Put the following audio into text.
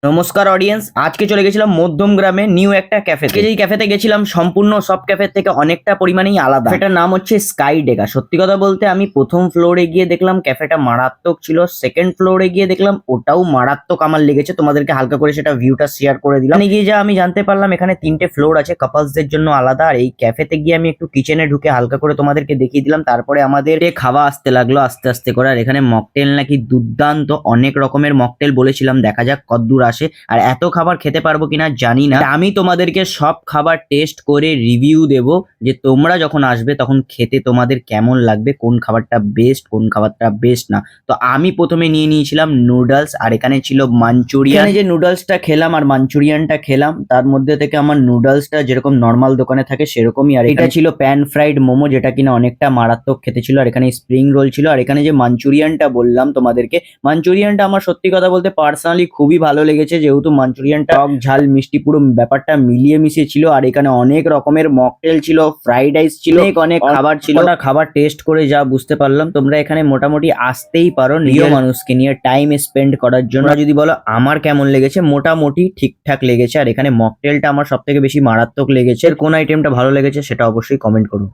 নমস্কার অডিয়েন্স, আজকে চলে গেছিলাম মধ্যমগ্রামে নিউ একটা ক্যাফেতে। যেই ক্যাফেতে গেছিলাম সম্পূর্ণ সব ক্যাফের থেকে অনেকটা পরিমাণেই আলাদা। এটার নাম হচ্ছে স্কাই ডেকা। সত্যি কথা বলতে আমি প্রথম ফ্লোরে গিয়ে দেখলাম ক্যাফেটা মারাত্মক ছিল, সেকেন্ড ফ্লোরে গিয়ে দেখলাম ওটাও মারাত্মক আমার লেগেছে। তোমাদেরকে হালকা করে সেটা ভিউটা শেয়ার করে দিলাম। এখানে গিয়ে যা আমি জানতে পারলাম এখানে 3টে ফ্লোর আছে কাপলসদের জন্য আলাদা। আর এই ক্যাফেতে গিয়ে আমি একটু কিচেনে ঢুকে হালকা করে তোমাদেরকে দেখিয়ে দিলাম। তারপরে আমাদের খাওয়া আসতে লাগলো আস্তে আস্তে করে। আর এখানে মকটেল নাকি দুর্দান্ত, অনেক রকমের মকটেল বলেছিলাম, দেখা যাক কতদূর আসে। আর এত খাবার খেতে পারবো কিনা জানি না। আমি তোমাদেরকে সব খাবার টেস্ট করে রিভিউ দেব, যে তোমরা যখন আসবে তখন খেতে তোমাদের কেমন লাগবে, কোন খাবারটা বেস্ট কোন খাবারটা বেস্ট না। তো আমি প্রথমে নিয়ে নিয়েছিলাম নুডলস, আর এখানে ছিল মাঞ্চুরিয়ান। যে নুডলসটা খেলাম আর মাঞ্চুরিয়ানটা খেলাম, তার মধ্যে থেকে আমার নুডলসটা যেরকম নর্মাল দোকানে থাকে সেরকমই, আর এটা ছিল প্যান ফ্রাইড মোমো, যেটা কিনা অনেকটা মারাত্মক খেতে ছিল। আর এখানে স্প্রিং রোল ছিল। আর এখানে যে মাঞ্চুরিয়ানটা বললাম তোমাদেরকে, মাঞ্চুরিয়ানটা আমার সত্যি কথা বলতে পার্সোনালি খুবই ভালো লেগেছে, যেহেতু মাঞ্চুরিয়ানটা টক ঝাল মিষ্টি পুরো ব্যাপারটা মিলিয়ে মিশিয়ে ছিল। আর এখানে অনেক রকমের মকটেল ছিল, ফ্রাইড রাইস ছিল, অনেক খাবার ছিল। খাবার টেস্ট করে যা বুঝতে পারলাম, তোমরা এখানে মোটামুটি আসতেই পারো নিজ মানুষকে নিয়ে টাইম স্পেন্ড করার জন্য। যদি বলো আমার কেমন লেগেছে, মোটামুটি ঠিকঠাক লেগেছে। আর এখানে মকটেলটা আমার সব থেকে বেশি মারাত্মক লেগেছে। কোন আইটেমটা ভালো লেগেছে সেটা অবশ্যই কমেন্ট করুন।